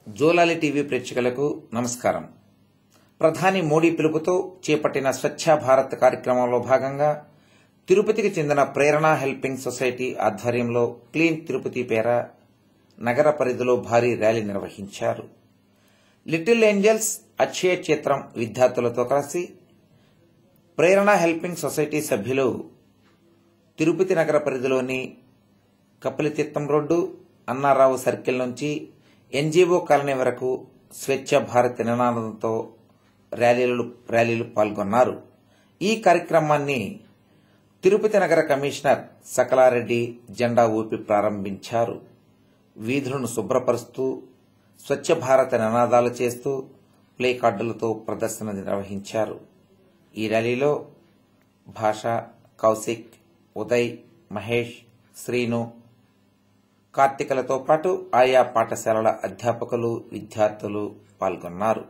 జోలాలి టీవీ ప్రేక్షకులకు నమస్కారం. ప్రధాని మోడీ పిలుపుతో చేపట్టిన స్వచ్ఛ భారత్ కార్యక్రమంలో భాగంగా తిరుపతికి చెందిన ప్రేరణ హెల్పింగ్ సొసైటీ ఆధ్వర్యంలో క్లీన్ తిరుపతి పేర నగర పరిధిలో భారీ ర్యాలీ నిర్వహించారు. లిటిల్ ఏంజల్స్ అక్షయ చిత్రం విద్యార్థులతో కలిసి ప్రేరణ హెల్పింగ్ సొసైటీ సభ్యులు తిరుపతి నగర పరిధిలోని కపిలతీర్థం రోడ్డు, అన్నారావు సర్కిల్ నుంచి ఎన్జీఓ కాలనీ వరకు స్వచ్ఛ భారత్ నినాదంతో ర్యాలీలు పాల్గొన్నారు. ఈ కార్యక్రమాన్ని తిరుపతి నగర కమిషనర్ సకలారెడ్డి జెండా ఊపి ప్రారంభించారు. వీధులను శుభ్రపరుస్తూ స్వచ్ఛ భారత్ నినాదాలు చేస్తూ ప్లే కార్డులతో ప్రదర్శన నిర్వహించారు. ఈ ర్యాలీలో భాష, కౌశిక్, ఉదయ్, మహేష్, శ్రీను, కార్తికలతో పాటు ఆయా పాఠశాలల అధ్యాపకులు, విద్యార్థులు పాల్గొన్నారు.